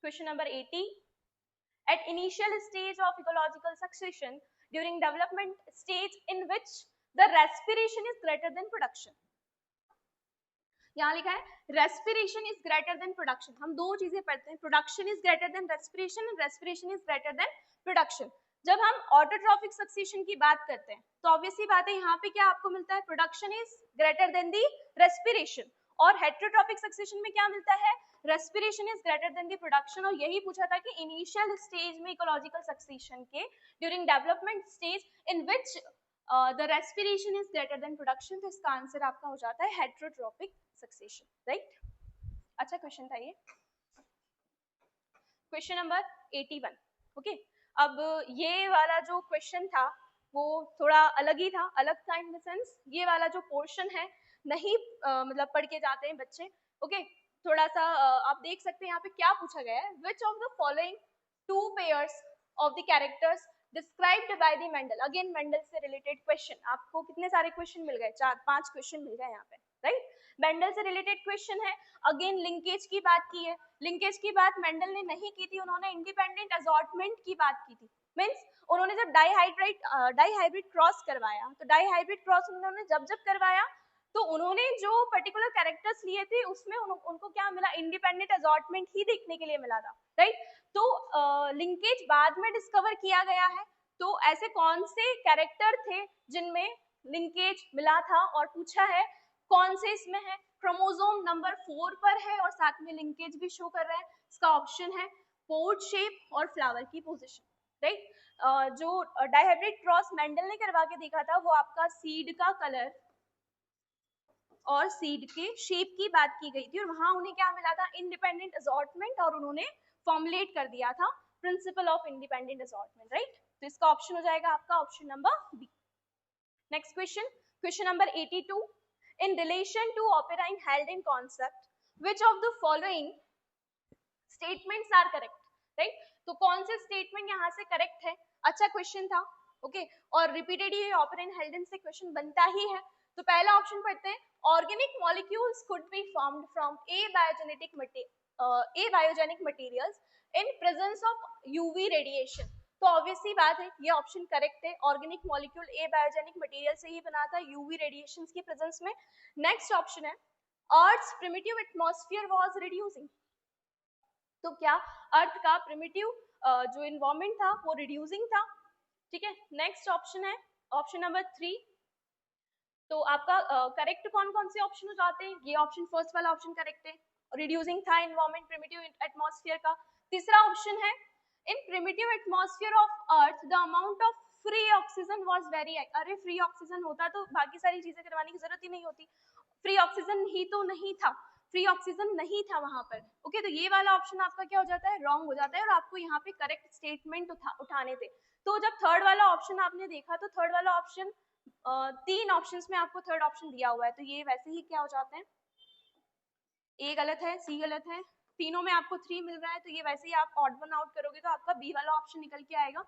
Question number 80. At initial stage of ecological succession, during development stage in which the respiration is greater than production. यहाँ लिखा है respiration is greater than production. हम दो चीजें पढ़ते हैं, production is greater than respiration and respiration is greater than production. जब हम ऑटोट्रॉफिक सक्सेशन की बात करते हैं तो ऑब्वियसली बात है यहाँ पे क्या आपको मिलता है, production is greater than the respiration. और हेटेरोट्रॉफिक सक्सेशन में क्या मिलता है, respiration is greater than the production. और यही पूछा था कि इनिशियल स्टेज में इकोलॉजिकल सक्सेशन के during development stage in which the respiration is greater than production. तो इसका आंसर आपका हो जाता है हेटेरोट्रॉपिक सक्सेशन. राइट, अच्छा क्वेश्चन था ये. Question number 81. ओके, अब ये वाला जो क्वेश्चन था वो थोड़ा अलग ही था. अलग था इन द सेंस ये वाला जो पोर्शन है नहीं मतलब पढ़ के जाते हैं बच्चे. ओके, थोड़ा सा आप देख सकते हैं यहाँ पे क्या पूछा गया है. Which of the following two pairs of the characters described by the Mendel. Again Mendel से रिलेटेड क्वेश्चन. आपको कितने सारे क्वेश्चन मिल गए, 4-5 क्वेश्चन मिल गए यहाँ पे. राइट, मेंडल से रिलेटेड क्वेश्चन है. अगेन लिंकेज की बात की है. लिंकेज की बात मेंडल ने नहीं की थी, उन्होंने इंडिपेंडेंट असॉर्टमेंट की बात की थी. मींस उन्होंने जब डाइहाइब्रिड क्रॉस करवाया तो डाइहाइब्रिड क्रॉस उन्होंने जब करवाया तो उन्होंने जो पर्टिकुलर कैरेक्टर्स लिए थे उसमें उनको क्या मिला, इंडिपेंडेंट असॉर्टमेंट ही देखने के लिए मिला था. राइट, तो लिंकेज बाद में डिस्कवर किया गया है. तो ऐसे कौन से कैरेक्टर थे जिनमें लिंकेज मिला था, और पूछा है कौन से इसमें है, क्रोमोसोम नंबर 4 पर है और साथ में लिंकेज भी शो कर रहा है. इसका ऑप्शन है पोर्ट शेप और फ्लावर की पोजीशन. राइट, जो डाइहाइब्रिड क्रॉस मेंडल ने करवा के देखा था वो आपका सीड का कलर और सीड के शेप की बात की गई थी, और वहां उन्हें क्या मिला था, इंडिपेंडेंट असॉर्टमेंट, और उन्होंने फॉर्मुलेट कर दिया था principle of independent assortment. Right, तो इसका ऑप्शन हो जाएगा आपका option number B. Next question, question number 82. In relation to operine held in concept, which of the following statements are correct? Right, तो कौन से स्टेटमेंट यहाँ से करेक्ट है. अच्छा क्वेश्चन था. ओके, और रिपीटेड ये operine held in से क्वेश्चन बनता ही है. तो पहला ऑप्शन पढ़ते हैं, organic molecules could be formed from abiogenic materials in presence of UV radiation. तो ऑब्वियसली बात है ये ऑप्शन करेक्ट है. Organic molecule abiogenic material से ही बना था यूवी रेडिएशंस की प्रेजेंस में. नेक्स्ट ऑप्शन है earth's primitive atmosphere was reducing. तो क्या अर्थ का प्रिमिटिव जो एनवायरनमेंट था वो रिड्यूसिंग था. ठीक है, नेक्स्ट ऑप्शन है ऑप्शन नंबर 3. तो आपका करेक्ट कौन कौन से ऑप्शन हो जाते हैं, ये ऑप्शन फर्स्ट वाला ऑप्शन करेक्ट है, रिड्यूसिंग था एनवायरनमेंट प्रिमिटिव एटमॉस्फेयर का. तीसरा ऑप्शन है in primitive atmosphere of earth the amount of free oxygen was very high. अरे फ्री ऑक्सीजन होता तो बाकी सारी चीजें करवाने की जरूरत ही नहीं होती. फ्री ऑक्सीजन ही तो नहीं था, फ्री ऑक्सीजन नहीं था वहां पर. ओके, तो ये वाला ऑप्शन आपका क्या हो जाता है, रॉन्ग हो जाता है, और आपको यहाँ पे करेक्ट स्टेटमेंट उठाने थे. तो जब थर्ड वाला ऑप्शन आपने देखा तो थर्ड वाला ऑप्शन 3 ऑप्शंस में आपको थर्ड ऑप्शन दिया हुआ है, तो ये वैसे ही क्या हो जाते हैं, ए गलत है, सी गलत है, तीनों में आपको 3 मिल रहा है. तो ये वैसे ही आप ऑड वन आउट करोगे तो आपका बी वाला ऑप्शन निकल के आएगा.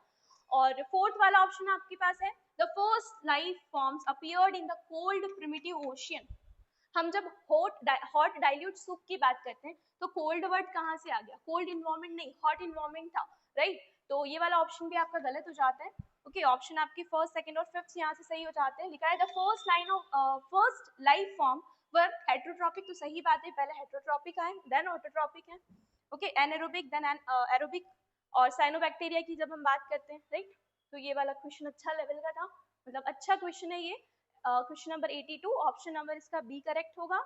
और फोर्थ वाला ऑप्शन आपके पास है the first life forms appeared in the cold primitive ocean. हम जब हॉट डाइल्यूट सूप की बात करते हैं तो कोल्ड वर्ड कहाँ से आ गया, कोल्ड इन्वायरमेंट नहीं, हॉट इन्वायरमेंट था. राइट, तो ये वाला ऑप्शन भी आपका गलत हो जाता है. ओके, ऑप्शन आपके फर्स्ट, सेकंड और फिफ्थ यहाँ से सही हो जाते हैं. लिखा है the first life form were heterotrophic. तो सही बात है, पहले हेटेरोट्रॉपिक आए देन ऑटोट्रॉपिक है. Okay, anaerobic then aerobic. और साइनोबैक्टीरिया की जब हम बात करते हैं, राइट, तो ये वाला क्वेश्चन अच्छा लेवल का था, मतलब अच्छा क्वेश्चन है ये. क्वेश्चन नंबर 82, ऑप्शन नंबर इसका बी करेक्ट होगा.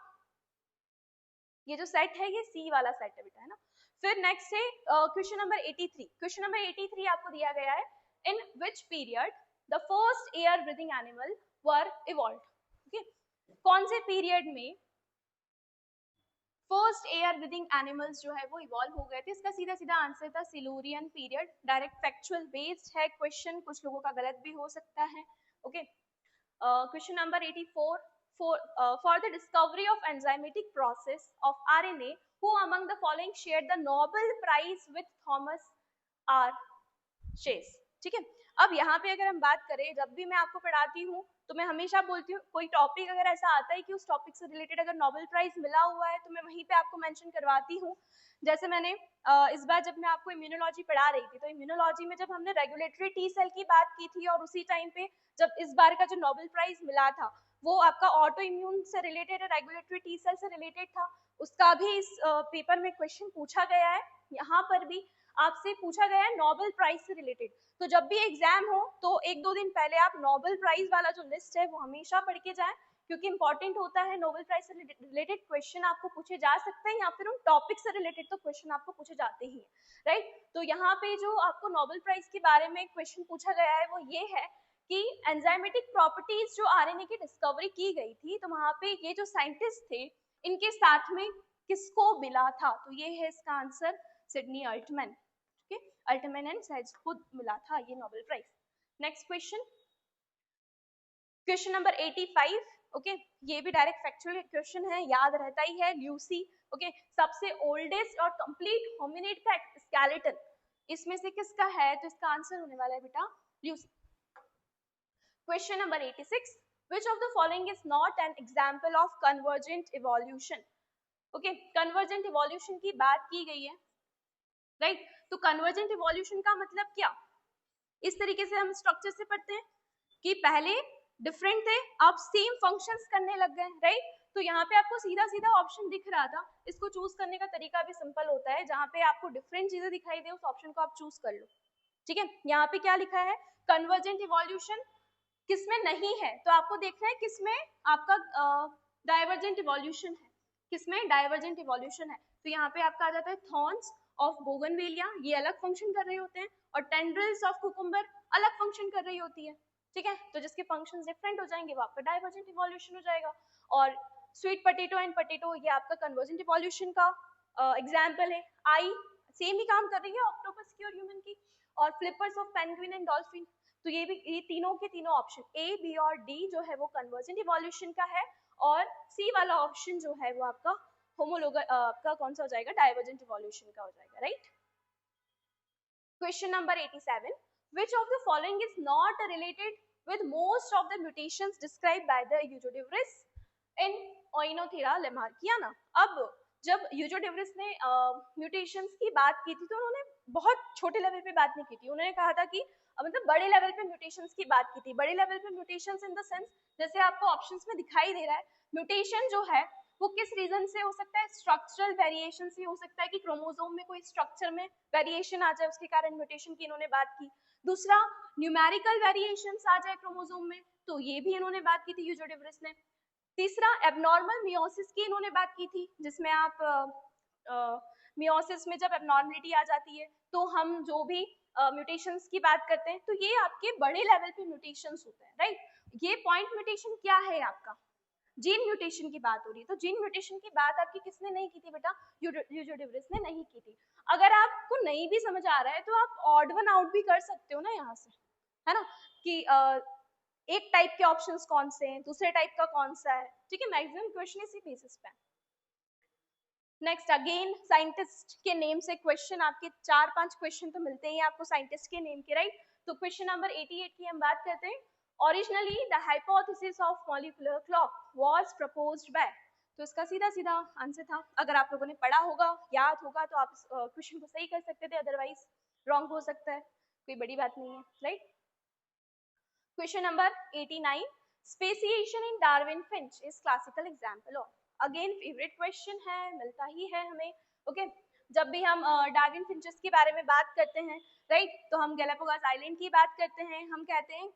ये जो सेट है ये सी वाला सेट है बेटा, है ना. फिर नेक्स्ट है क्वेश्चन नंबर 83. क्वेश्चन नंबर 83 आपको दिया गया है in which period the first air breathing animal were evolved. Okay, कौन से पीरियड में फर्स्ट एयर ब्रीथिंग एनिमल्स जो है वो इवॉल्व हो गए थे. इसका सीधा सीधा आंसर था Silurian period. Direct factual based है क्वेश्चन, कुछ लोगों का गलत भी हो सकता है. Okay, question number 84. For the discovery of enzymatic process of RNA, who among the following shared the Nobel Prize with Thomas R. Chase. ठीक है। अब यहाँ पे अगर हम बात करें, जब भी मैं आपको पढ़ाती हूँ तो मैं हमेशा बोलती हूँ कोई टॉपिक अगर ऐसा आता है कि उस टॉपिक से रिलेटेड अगर नोबेल प्राइज मिला हुआ है तो मैं वहीं पे आपको मेंशन करवाती हूँ। जैसे मैंने इस बार जब मैं आपको इम्यूनोलॉजी पढ़ा रही थी तो इम्यूनोलॉजी में जब हमने रेगुलेटरी टी सेल की बात की थी और उसी टाइम पे जब इस बार का जो नोबेल प्राइज मिला था वो आपका ऑटो इम्यून से रिलेटेड है, रेगुलेटरी टी सेल से रिलेटेड था, उसका भी इस पेपर में क्वेश्चन पूछा गया है। यहाँ पर भी आपसे पूछा गया है नोबेल प्राइज से रिलेटेड। तो जब भी एग्जाम हो तो एक दो दिन पहले आप नोबेल प्राइज वाला जो लिस्ट है वो हमेशा पढ़ के जाएं, क्योंकि इंपॉर्टेंट होता है। नोबेल प्राइज से रिलेटेड क्वेश्चन आपको पूछे जा सकते हैं या फिर उन टॉपिक से रिलेटेड तो क्वेश्चन आपको पूछे जाते ही हैं, राइट। तो यहाँ पे जो आपको नोबेल प्राइज के बारे में क्वेश्चन पूछा गया है वो ये है कि एंजाइमेटिक प्रॉपर्टीज जो आरएनए की डिस्कवरी की गई थी तो वहां पे ये जो साइंटिस्ट थे इनके साथ में किसको मिला था, तो ये है इसका आंसर सिडनी अल्टमैन। ठीक है, अल्टमैन एंड सेज को मिला था ये Nobel prize. Next question, question number 85। Okay, ये भी डायरेक्ट फैक्चुअल क्वेश्चन है, याद रहता ही है, ल्यूसी। ओके, सबसे ओल्डेस्ट और कंप्लीट होमिनिड का स्केलेटन इसमें से किसका है, तो इसका आंसर होने वाला है बेटा Lucy. Question number 86, which of the following is not an example of convergent evolution? Okay, convergent evolution की बात की गई है, राइट। तो कन्वर्जेंट इवोल्यूशन का मतलब क्या, इस तरीके से हम स्ट्रक्चर से पढ़ते हैं कि पहले डिफरेंट थे अब सेम फंक्शंस करने लग गए, राइट। तो यहाँ पे आपको सीधा सीधा ऑप्शन दिख रहा था, इसको चूज करने का तरीका भी सिंपल होता है, जहाँ पे आपको डिफरेंट चीजें दिखाई दे उस ऑप्शन को आप चूज कर लो, ठीक है। यहाँ पे क्या लिखा है, कन्वर्जेंट इवोल्यूशन किसमें नहीं है, तो आपको देखना है किसमें आपका डाइवर्जेंट इवोल्यूशन है, किसमें डाइवर्जेंट इवोल्यूशन है। तो यहाँ पे आपका आ जाता है थॉर्न्स ऑफ बोगनवेलिया, ये अलग फंक्शन कर रहे होते हैं, और टेंड्रिल्स ऑफ कुकुम्बर अलग फंक्शन कर रही होती है, ठीक है। तो जिसके फंक्शंस डिफरेंट हो जाएंगे वो आपका डाइवर्जेंट इवोल्यूशन हो जाएगा। और स्वीट पोटैटो एंड पोटैटो ये आपका कन्वर्जेंट इवोल्यूशन का एग्जाम्पल है। आई सेम ही काम कर रही है ऑक्टोपस की और ह्यूमन की। और flippers of penguin and dolphin, तो ये भी ये तीनों के तीनों ऑप्शन ए बी और डी जो है वो कन्वर्जेंट इवोल्यूशन का है, और सी वाला ऑप्शन जो है वो आपका होमोलोगस आपका कौन सा हो जाएगा, डाइवर्जेंट इवोल्यूशन का हो जाएगा, right. Question number 87, which of the following is not related with most of the mutations described by the Eugenides in Oenothera lamarckiana? अब जब यूजोडिवरिस ने म्यूटेशंस की बात की थी तो उन्होंने बहुत छोटे लेवल पे बात नहीं की थी, उन्होंने कहा था कि मतलब बड़े लेवल पे म्यूटेशंस की बात की थी। बड़े लेवल पे म्यूटेशंस इन द सेंस जैसे आपको ऑप्शंस में दिखाई दे रहा है, म्यूटेशन जो है वो किस रीजन से हो सकता है, स्ट्रक्चरल वेरिएशन से हो सकता है कि क्रोमोसोम में कोई स्ट्रक्चर में वेरिएशन आ जाए उसके कारण म्यूटेशन की इन्होंने बात की। दूसरा, न्यूमेरिकल वेरिएशंस आ जाए क्रोमोसोम में, तो ये भी इन्होंने बात की थी यूजोडिवरिस ने। तीसरा, एबनॉर्मल मियोसिस की इन्होंने बात की थी, जिसमें आप मियोसिस में जब एबनॉर्मलिटी आ जाती है तो हम जो भी म्यूटेशंस की बात करते हैं तो ये आपके बड़े लेवल पे म्यूटेशंस होते हैं, राइट। ये पॉइंट म्यूटेशन क्या है आपका, जीन म्यूटेशन की बात हो रही है। तो जीन म्यूटेशन की बात आपकी किसने नहीं की थी बेटा, यूजोडिवरिस ने नहीं की थी। अगर आपको नहीं भी समझ आ रहा है तो आप ऑड वन आउट भी कर सकते हो ना यहाँ से, है ना, कि एक टाइप के ऑप्शंस कौन से हैं, दूसरे टाइप का कौन सा है, ठीक है। मैक्सिमम क्वेश्चन इसी बेसिस पे। नेक्स्ट, अगेन साइंटिस्ट के नेम से क्वेश्चन, आपके 4-5 क्वेश्चन तो मिलते ही आपको साइंटिस्ट के नेम के, राइट। तो क्वेश्चन नंबर 88 की हम बात करते हैं। Originally, the hypothesis of molecular clock was proposed by, तो इसका सीधा सीधा आंसर था, अगर आप लोगों ने पढ़ा होगा याद होगा तो आप इस क्वेश्चन को सही कर सकते थे, अदरवाइज रॉन्ग हो सकता है, कोई बड़ी बात नहीं है, right. Question number 89, speciation in Darwin Finch is classical example of, again favourite question है, मिलता ही है हमें, ओके। जब भी हम डार्विन फिंचेस के बारे में बात करते हैं, राइट, तो हम गैलापागोस आइलैंड की बात करते हैं, हम कहते हैं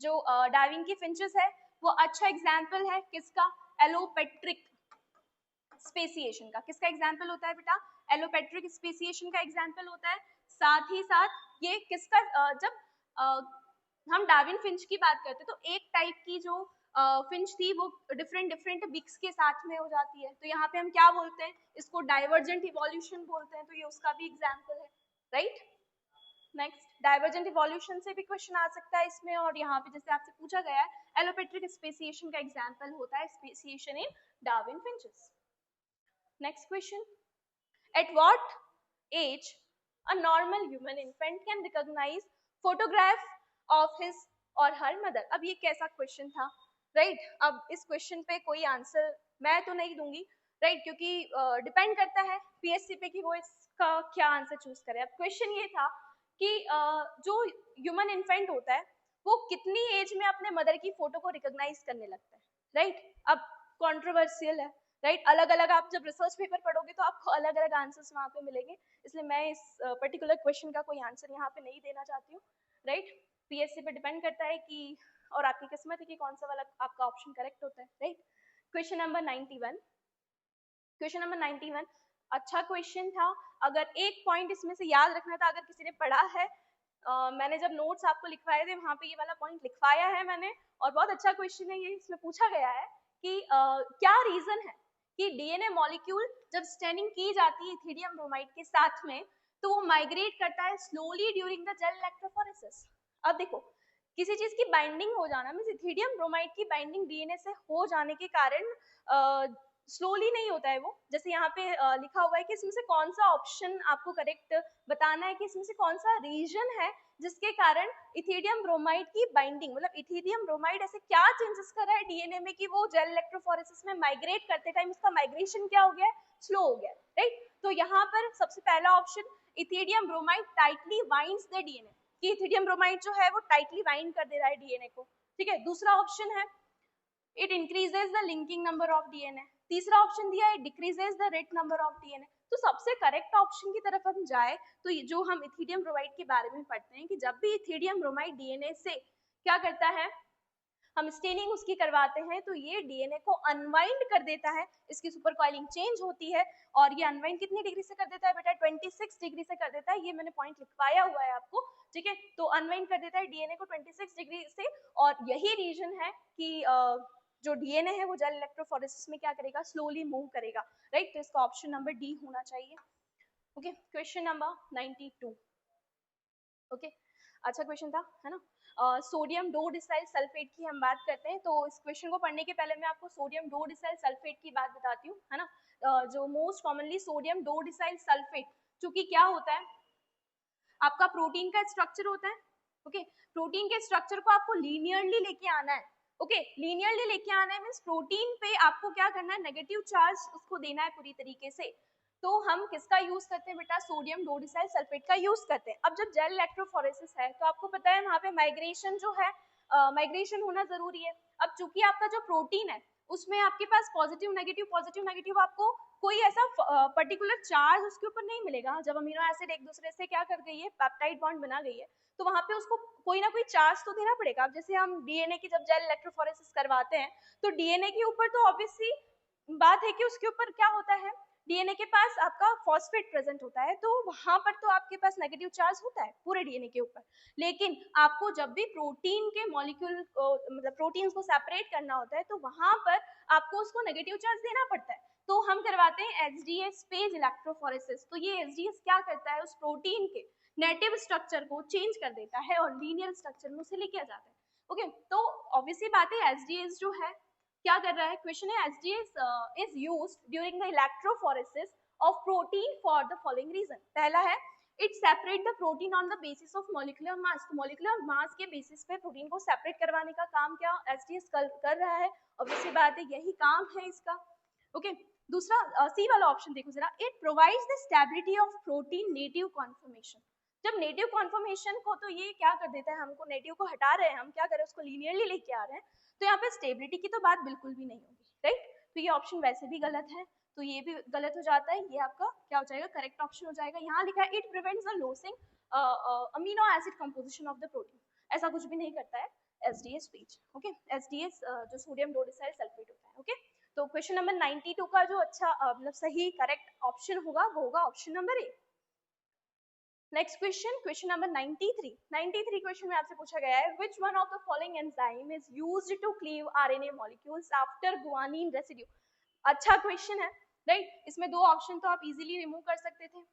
जो डार्विन की फिंचेस है वो अच्छा एग्जाम्पल है किसका, एलोपेट्रिक स्पेसिएशन का। किसका एग्जाम्पल होता है बेटा, एलोपेट्रिक स्पेसिएशन का एग्जाम्पल होता है। साथ ही साथ ये किसका, जब हम डार्विन फिंच की बात करते हैं तो एक टाइप की जो फिंच थी वो डिफरेंट बिक्स के साथ में हो जाती है, तो यहाँ पे हम क्या बोलते हैं, इसको डाइवर्जेंट इवोल्यूशन बोलते हैं, तो ये उसका भी एग्जाम्पल है, राइट। नेक्स्ट, डाइवर्जेंट इवोल्यूशन से भी क्वेश्चन आ सकता है इसमें, और यहाँ पे जैसे आपसे पूछा गया है एलोपेट्रिक स्पेसिएशन का एग्जाम्पल होता है speciation in Darwin finches. Next question, at what age A normal human infant can recognize photograph of his और हर मदर. अब ये कैसा क्वेश्चन था, राइट अब इस क्वेश्चन पे कोई आंसर मैं तो नहीं दूंगी, राइट क्योंकि डिपेंड करता है पीएससी पे कि वो इसका क्या आंसर चूज करे. अब क्वेश्चन ये था कि जो ह्यूमन इन्फेंट होता है वो कितनी एज में अपने मदर की फोटो को रिकॉग्नाइज करने लगता है, राइट अब कॉन्ट्रोवर्शियल है, राइट अलग अलग आप जब रिसर्च पेपर पढ़ोगे तो आपको अलग अलग आंसर्स वहाँ पे मिलेंगे, इसलिए मैं इस पर्टिकुलर क्वेश्चन का कोई आंसर यहाँ पे नहीं देना चाहती हूँ, राइट पीएससी पे डिपेंड करता है कि और आपकी किस्मत है कि कौन सा वाला आपका ऑप्शन करेक्ट होता है, right. Question number 91, question number 91 अच्छा क्वेश्चन था. अगर एक पॉइंट इसमें से याद रखना था, अगर किसी ने पढ़ा है मैंने जब नोट्स आपको लिखवाए थे वहां पे ये वाला पॉइंट लिखवाया है मैंने, और बहुत अच्छा क्वेश्चन है ये. इसमें पूछा गया है कि क्या रीजन है कि डीएनए मॉलिक्यूल जब स्टेनिंग की जाती है इथिडियम ब्रोमाइड के साथ में तो वो माइग्रेट करता है slowly during the gel electrophoresis. अब देखो किसी चीज की बाइंडिंग हो जाना मींस इथिडियम ब्रोमाइड की बाइंडिंग डीएनए से हो जाने के कारण स्लोली नहीं होता है वो, जैसे यहाँ पे लिखा हुआ है कि इसमें से कौन सा ऑप्शन आपको करेक्ट बताना है कि इसमें से कौन सा रीजन है जिसके कारण इथिडियम ब्रोमाइड की बाइंडिंग मतलब इथिडियम ब्रोमाइड ऐसे क्या चेंजेस कर रहा है डीएनए में कि वो जेल इलेक्ट्रोफोरेसिस में माइग्रेट करते टाइम उसका माइग्रेशन क्या हो गया है, स्लो हो गया, राइट. तो यहाँ पर सबसे पहला option ethidium bromide tightly binds the DNA कि इथिडियम ब्रोमाइड जो है वो टाइटली बाइंड कर दे रहा है डीएनए को, ठीक है. दूसरा ऑप्शन है it increases the linking number of DNA. तीसरा ऑप्शन दिया है it decreases the rate number of DNA. तो सबसे करेक्ट ऑप्शन की तरफ हम जाए तो ये जो हम इथिडियम ब्रोमाइड के बारे में पढ़ते हैं कि जब भी इथिडियम ब्रोमाइड डीएनए से क्या करता है हम स्टेनिंग उसकी करवाते हैं तो ये डीएनए को अनवाइंड कर देता है, इसकी सुपर कॉइलिंग चेंज होती है और ये अनवाइंड कितनी डिग्री से कर देता है बेटा 26 डिग्री से कर देता है, ये मैंने पॉइंट लिखवाया हुआ है आपको, ठीक है. तो अनवाइंड कर देता है डीएनए को 26 डिग्री से और यही रीजन है कि जो डीएनए है वो जेल इलेक्ट्रोफोरेसिस में क्या करेगा स्लोली मूव करेगा, राइट. तो इसका ऑप्शन नंबर डी होना चाहिए. Okay question number 92. ओके अच्छा क्वेश्चन था है ना. सोडियम डो डिसाइल सल्फेट की हम बात करते हैं तो इस क्वेश्चन को पढ़ने के पहले मैं आपको सोडियम डो डिसाइल सल्फेट की बात बताती हूँ, है ना. जो most commonly sodium dodecyl sulphate चूंकि क्या होता है आपका प्रोटीन का स्ट्रक्चर होता है, ओके प्रोटीन के स्ट्रक्चर को आपको लीनियरली लेके आना है, ओके लीनियरली लेके आना है मींस प्रोटीन पे आपको क्या करना है नेगेटिव चार्ज उसको देना है पूरी तरीके से. तो हम किसका यूज करते हैं बेटा सोडियम डोडिसाइल सल्फेट का यूज करते हैं. अब जब जेल इलेक्ट्रोफोरेसिस है तो आपको पता है वहां पे माइग्रेशन जो है माइग्रेशन होना जरूरी है. अब चूंकि आपका जो प्रोटीन है उसमें आपके पास पॉजिटिव नेगेटिव आपको कोई ऐसा पर्टिकुलर चार्ज उसके ऊपर नहीं मिलेगा. जब अमीनो एसिड एक दूसरे से क्या कर गई है पेप्टाइड बॉन्ड बना गई है तो वहां पे उसको कोई ना कोई चार्ज तो देना पड़ेगा. अब जैसे हम डीएनए की जब जेल इलेक्ट्रोफोरेसिस करवाते हैं तो डीएनए के ऊपर तो ऑब्वियसली बात है कि उसके ऊपर क्या होता है डीएनए के पास आपका फॉस्फेट प्रेजेंट होता है तो वहां पर तो आपके पास नेगेटिव चार्ज होता है पूरे डीएनए के ऊपर. लेकिन आपको जब भी प्रोटीन के मॉलिक्यूल मतलब प्रोटीन्स को सेपरेट करना होता है तो वहां पर आपको उसको नेगेटिव चार्ज देना पड़ता है. तो हम करवाते हैं एचडीएस फेज इलेक्ट्रोफोरेसिस. तो ये एचडीएस क्या करता है उस प्रोटीन के नेटिव स्ट्रक्चर को चेंज कर देता है और लीनियर स्ट्रक्चर में उसे लेके आ जाता है. ओके तो ऑब्वियसली बात है एचडीएस जो है क्या कर रहा है क्वेश्चन है HDS is used during the electrophoresis of protein for the following reason. पहला है it separate the protein on the basis of molecular mass. तो मॉलिक्यूलर मास के बेसिस पे प्रोटीन को सेपरेट करवाने का काम क्या एचडीएस कर रहा है, ऑब्वियसली बात है यही काम है इसका. ओके दूसरा सी वाला ऑप्शन देखो जरा it provides the stability of protein native conformation. जब नेटिव कॉन्फर्मेशन को तो ये क्या कर देता है हमको नेटिव को हटा रहे हैं हम क्या कर रहे हैं उसको लीनियरली लेके आ रहे हैं तो यहाँ पे स्टेबिलिटी की तो बात बिल्कुल भी नहीं होगी, राइट. तो ये ऑप्शन वैसे भी गलत है तो ये भी गलत हो जाता है, ये आपका क्या हो जाएगा करेक्ट ऑप्शन हो जाएगा. यहाँ लिखा है it prevents the losing amino acid composition of the protein. ऐसा कुछ भी नहीं करता है एचडीएस पेज. ओके एचडीएस जो सोडियम डोडिसाइल सल्फेट होता है. ओके तो क्वेश्चन नंबर 92 का जो अच्छा मतलब सही करेक्ट ऑप्शन होगा वो होगा option number A. Next question question number 93 क्वेश्चन में आपसे पूछा गया है which one of the following enzyme is used to cleave RNA molecules after guanine residue. अच्छा क्वेश्चन है, राइट. इसमें दो ऑप्शन तो आप इजीली रिमूव कर सकते थे.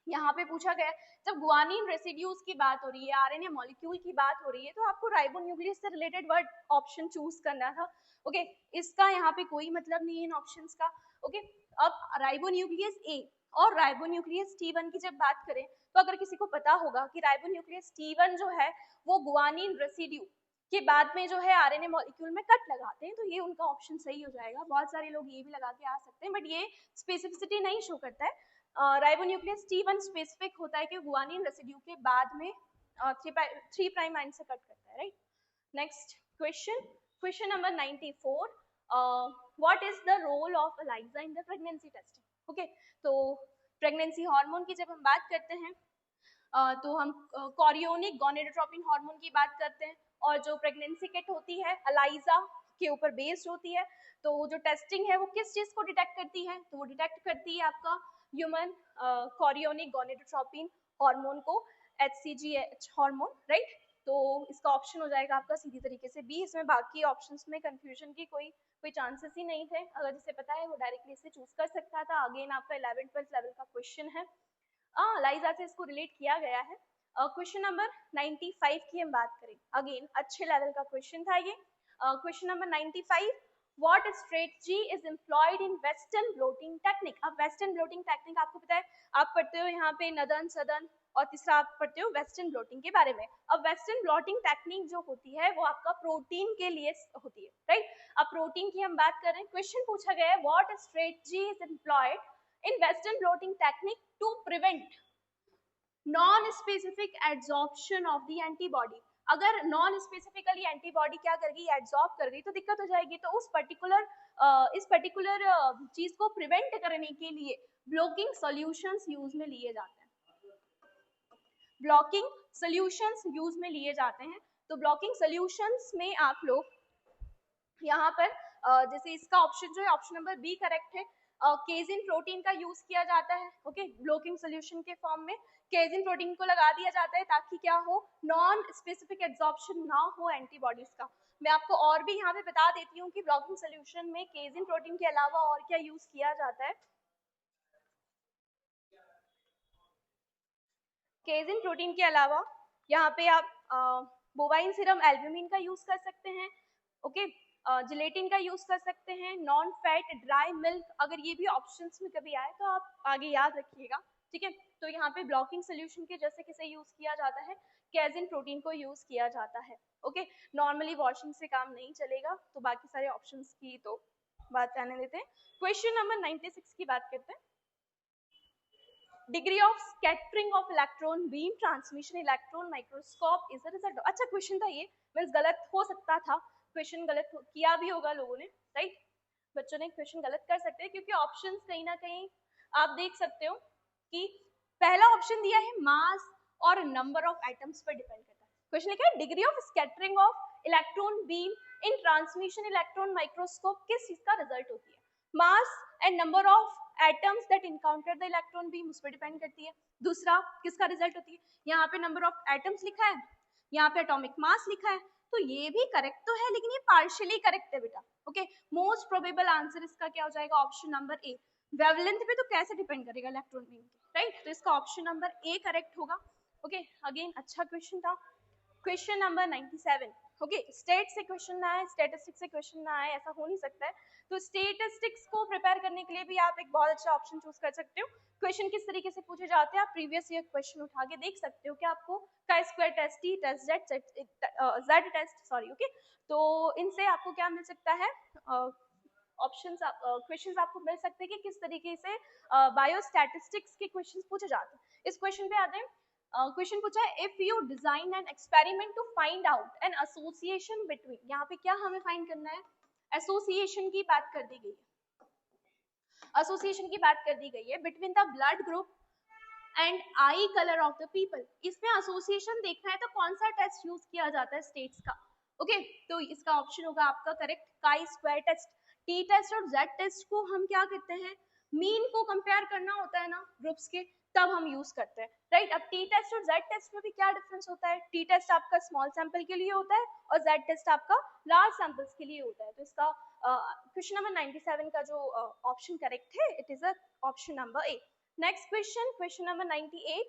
यहाँ पे पूछा गया जब गुआनिन रेसिड्यूज की बात हो रही है आरएनए मॉलिक्यूल की बात हो रही है तो आपको राइबोन्यूक्लियस से रिलेटेड वर्ड ऑप्शन चूज करना था. ओके इसका यहाँ पे कोई मतलब नहीं है इन ऑप्शंस का. ओके अब राइबोन्यूक्लियस ए और राइबोन्यूक्लियस T1 की जब बात करें तो अगर किसी को पता होगा कि राइबोन्यूक्लियस T1 जो है वो गुआनिन रेसिड्यू के बाद में जो है आरएनए मॉलिक्यूल में कट लगाते हैं, तो ये उनका ऑप्शन सही हो जाएगा। बहुत सारे लोग ये भी लगा के आ सकते हैं, बट ये स्पेसिफिसिटी नहीं शो करता है। राइबोन्यूक्लियस T1 स्पेसिफिक होता है कि गुआनिन रेसिड्यू के बाद में 3 प्राइम एंड से कट करता है, right. Next question number 94, what is the role of ELISA in the pregnancy testing. Okay, तो प्रेगनेंसी हार्मोन की जब हम बात करते हैं तो हम कोरियोनिक गोनेडोट्रोपिन हार्मोन की बात करते हैं, और जो प्रेगनेंसी किट होती है एलाइजा के ऊपर बेस्ड होती है। तो जो टेस्टिंग है वो किस चीज को डिटेक्ट करती है, तो वो डिटेक्ट करती है आपका ह्यूमन कोरियोनिक गोनेडोट्रोपिन हार्मोन को, HCG हार्मोन, राइट। तो इसका ऑप्शन हो जाएगा आपका सीधी तरीके से बी। इसमें बाकी ऑप्शंस में कंफ्यूजन की कोई चांसेस ही नहीं थे। अगर जिसे पता है वो डायरेक्टली इसे चूज कर सकता था। अगेन आपका 11th-12th लेवल का क्वेश्चन है, एलाइजा से इसको रिलेट किया गया है। क्वेश्चन नंबर 95 की हम बात करें, अगेन अच्छे लेवल का क्वेश्चन था ये। Question number 95, what strategy is employed in western blotting technique. अब वेस्टर्न ब्लोटिंग टेक्निक आपको पता है, आप पढ़ते हो यहाँ पे नदन सदन, और तीसरा आप पढ़ते हो वेस्टर्न ब्लोटिंग के बारे में। अब वेस्टर्न ब्लोटिंग टेक्निक जो होती है वो आपका प्रोटीन के लिए होती है, राइट। अब प्रोटीन की हम बात करें, क्वेश्चन पूछा गया है what strategy is employed in western blotting technique to prevent non-specific adsorption of the antibody। अगर नॉन स्पेसिफिकली एंटीबॉडी क्या कर गई, एब्जॉर्ब कर गई, तो दिक्कत हो जाएगी। तो उस पर्टिकुलर चीज को प्रिवेंट करने के लिए ब्लॉकिंग सॉल्यूशंस यूज में लिए जाते हैं, ब्लॉकिंग सॉल्यूशंस यूज में लिए जाते हैं। तो ब्लॉकिंग सॉल्यूशंस में आप लोग यहाँ पर जैसे इसका ऑप्शन जो है ऑप्शन नंबर बी करेक्ट है। केजिन प्रोटीन का यूज किया जाता है, ओके, ब्लॉकिंग सॉल्यूशन के फॉर्म में केजिन प्रोटीन को लगा दिया जाता है ताकि क्या हो, नॉन स्पेसिफिक एब्जॉर्प्शन ना हो एंटीबॉडीज का। मैं आपको और भी यहाँ पे बता देती हूँ कि ब्लॉकिंग सॉल्यूशन में केजिन प्रोटीन के अलावा और क्या यूज किया जाता है। केजिन प्रोटीन के अलावा यहाँ पे आप बोवाइन सीरम एल्ब्यूमिन का यूज कर सकते हैं, ओके, जिलेटिन का यूज कर सकते हैं, नॉन फैट ड्राई मिल्क, अगर ये भी ऑप्शंस में कभी आए तो आप आगे याद रखिएगा, ठीक है। तो यहाँ पे ब्लॉकिंग सोल्यूशन के जैसे किसे यूज किया जाता है, केजिन प्रोटीन को यूज किया जाता है, ओके। नॉर्मली वॉशिंग से काम नहीं चलेगा, तो बाकी सारे ऑप्शंस की तो बात रहने देते हैं। क्वेश्चन नंबर 96 की बात करते हैं, degree of scattering of electron beam transmission electron microscope is the result. अच्छा क्वेश्चन था ये, मींस गलत हो सकता था, क्वेश्चन गलत किया भी होगा लोगों ने, राइट। बच्चों ने क्वेश्चन गलत कर सकते हैं क्योंकि ऑप्शंस कहीं ना कहीं आप देख सकते हो कि पहला ऑप्शन दिया है मास और नंबर ऑफ एटम्स पर डिपेंड करता है। क्वेश्चन लिखा है degree of scattering of electron beam in transmission electron microscope किस चीज का रिजल्ट होती है, mass and number of atoms that encounter the electron beam उस पर डिपेंड करती है। दूसरा किसका रिजल्ट होती है, यहाँ पे नंबर ऑफ एटम्स लिखा है, यहाँ पे एटॉमिक मास लिखा है, तो ये भी करेक्ट तो है लेकिन ये पार्शियली करेक्ट है बेटा, ओके। मोस्ट प्रोबेबल आंसर इसका क्या हो जाएगा, ऑप्शन नंबर ए। वेवलेंथ पे तो कैसे डिपेंड करेगा इलेक्ट्रॉन बीम, राइट, तो इसका ऑप्शन नंबर ए करेक्ट होगा, ओके। अगेन अच्छा क्वेश्चन था। क्वेश्चन नंबर 97, ओके, स्टेट से क्वेश्चन ना आए, स्टैटिस्टिक्स से क्वेश्चन ना आए, ऐसा हो नहीं सकता है। तो स्टैटिस्टिक्स को प्रिपेयर करने के लिए भी आप एक बहुत अच्छा ऑप्शन चूज कर सकते हो। क्वेश्चन किस तरीके से पूछे जाते हैं, आप प्रीवियस ईयर क्वेश्चन उठा के देख सकते हो कि आपको chi square test, T test, Z test, sorry, okay. तो इनसे आपको क्या मिल सकता है, ऑप्शंस, क्वेश्चंस आपको मिल सकते हैं कि किस तरीके से बायोस्टैटिस्टिक्स के क्वेश्चंस पूछे जाते हैं। इस क्वेश्चन पे आते हैं, क्वेश्चन पूछा है if you design an experiment to find out an association between, यहाँ पे क्या हमें फाइंड करना है, एसोसिएशन की बात कर दी गई है, एसोसिएशन की बात कर दी गई है between the blood group and I colour of the people. इसमें एसोसिएशन देखना है तो कौन सा टेस्ट यूज किया जाता है, स्टेट्स का, ओके। तो इसका ऑप्शन होगा आपका correct chi square test. T test और जेड टेस्ट को हम क्या कहते हैं, मीन को कंपेयर करना होता है ना ग्रुप्स के, तब हम यूज करते हैं, राइट। अब टी टेस्ट और जेड टेस्ट में भी क्या डिफरेंस होता है, टी टेस्ट आपका स्मॉल सैंपल के लिए होता है और जेड टेस्ट आपका लार्ज सैंपल्स के लिए होता है। तो इसका क्वेश्चन नंबर 97 का जो ऑप्शन करेक्ट है, it is a option number A. Next question, question number 98,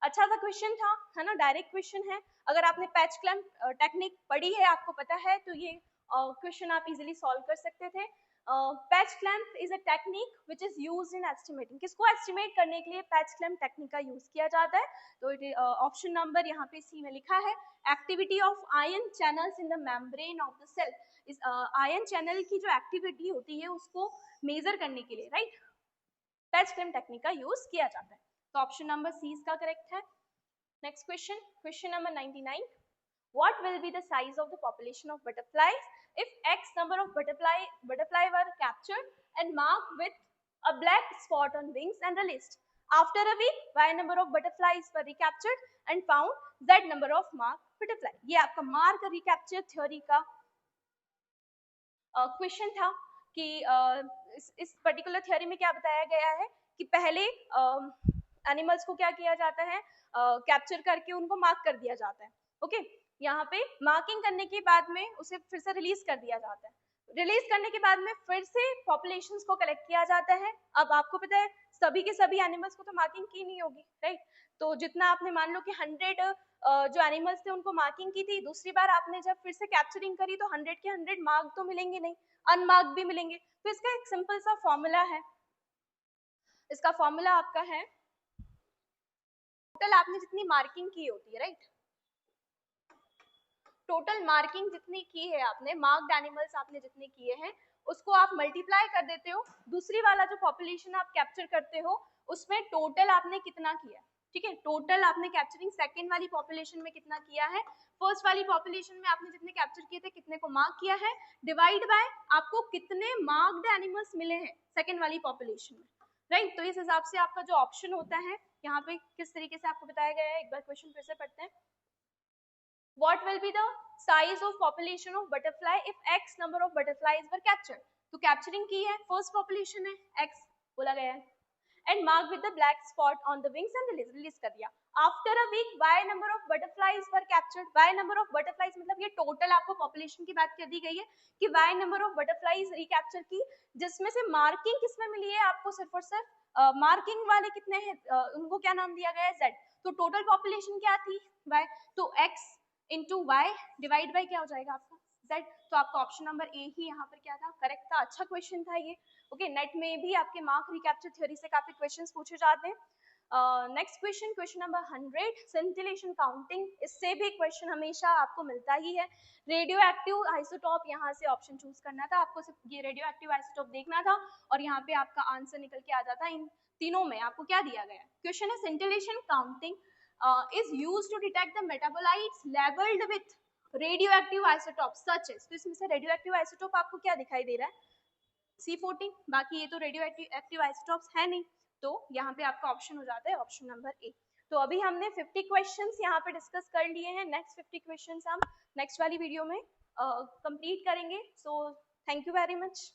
अच्छा सा क्वेश्चन था, है ना, डायरेक्ट क्वेश्चन है। अगर आपने पैच क्लैम्प टेक्निक पढ़ी है, आपको पता है, तो ये क्वेश्चन आप इजीली सॉल्व कर सकते थे। Patch clamp is a technique which is used in estimating. किसको एस्टिमेट करने के लिए पैच क्लैम्प टेक्निक का यूज किया जाता है? तो ऑप्शन नंबर यहाँ पे सी में लिखा है, activity of ion channels in the membrane of the cell. इस आयन चैनल की जो एक्टिविटी होती है उसको मेजर करने के लिए, राइट, पैच क्लैम्प टेक्निक का यूज किया जाता है. तो ऑप्शन नंबर सी इसका करेक्ट है. Next question, question number 99. What will be the size of the population of butterflies if X number of butterfly were captured and marked with a black spot on wings and released? After a week, Y number of butterflies were recaptured and found, Z number of marked butterfly. ये आपका mark recapture theory का question था कि इस particular theory में क्या बताया गया है कि पहले एनिमल्स को क्या किया जाता है, कैप्चर करके उनको मार्क कर दिया जाता है. ओके, यहाँ पे मार्किंग करने के बाद में उसे फिर से रिलीज कर दिया जाता है. रिलीज करने के बाद में फिर से पॉपुलेशंस को कलेक्ट किया जाता है. अब आपको पता है सभी के सभी एनिमल्स को तो मार्किंग की नहीं होगी, राइट. तो जितना आपने मान लो कि 100 जो एनिमल्स थे उनको मार्किंग की थी, दूसरी बार आपने जब फिर से कैप्चरिंग करी तो 100 के 100 मार्क तो मिलेंगे नहीं, अनमार्क भी मिलेंगे. तो इसका एक सिंपल सा फॉर्मूला है. इसका फॉर्मूला आपका है, टोटल आपने जितनी मार्किंग की होती है, राइट, टोटल मार्किंग जितनी की है आपने, मार्क्ड एनिमल्स आपने जितने किए हैं उसको आप मल्टीप्लाई कर देते हो दूसरी वाला जो पॉपुलेशन आप कैप्चर करते हो उसमें टोटल आपने कितना किया. ठीक है, टोटल आपने कैप्चरिंग सेकंड वाली पॉपुलेशन में कितना किया है, फर्स्ट वाली पॉपुलेशन में आपने जितने कैप्चर किए थे कितने को मार्क किया है, डिवाइड बाय आपको कितने मार्क्ड एनिमल्स मिले हैं सेकंड वाली पॉपुलेशन में, राइट. तो इस हिसाब से आपका जो ऑप्शन होता है यहाँ पे किस तरीके से आपको बताया गया है, एक बार क्वेश्चन फिर से पढ़ते हैं. What will be the size of population of butterfly if X number of butterflies were captured? तो कैप्चरिंग की है, फर्स्ट पॉपुलेशन है, X बोला गया है, and marked with the black spot on the wings and release कर दिया. After a week, Y number of butterflies were captured. Y number of butterflies मतलब ये टोटल आपको पॉपुलेशन की बात कर दी गई है कि Y number of butterflies recapture की, जिसमें से मार्किंग किसमें मिली है आपको, सिर्फ और सिर्फ मार्किंग वाले कितने हैं, उनको क्या नाम दिया गया है, Z. तो टोटल पॉपुलेशन क्या थी, Y. तो X into Y divide by क्या हो जाएगा आपका, Z. तो आपका ऑप्शन नंबर ए ही यहाँ पर क्या था, करेक्ट था. अच्छा क्वेश्चन था ये. ओके, नेट में भी आपके मार्क रिकैप्चर थ्योरी से काफी क्वेश्चंस पूछे जाते हैं. Next question, question number 100, scintillation counting. इससे भी क्वेश्चन हमेशा आपको मिलता ही है. रेडियो एक्टिव आइसोटॉप, यहाँ से ऑप्शन चूज करना था आपको, सिर्फ ये रेडियो एक्टिव आइसोटॉप देखना था और यहाँ पे आपका आंसर निकल के आ जाता. इन तीनों में आपको क्या दिया गया है, क्वेश्चन है scintillation counting is used to detect the metabolites labeled with radioactive isotopes such as. तो इसमें से radioactive isotope आपको क्या दिखाई दे रहा है, C14. बाकी ये तो radioactive isotopes है नहीं, तो यहाँ पे आपका ऑप्शन हो जाता है ऑप्शन नंबर ए. तो अभी हमने 50 क्वेश्चंस यहाँ पे डिस्कस कर लिए हैं. नेक्स्ट 50 क्वेश्चंस हम नेक्स्ट वाली वीडियो में कंप्लीट करेंगे. So thank you very much.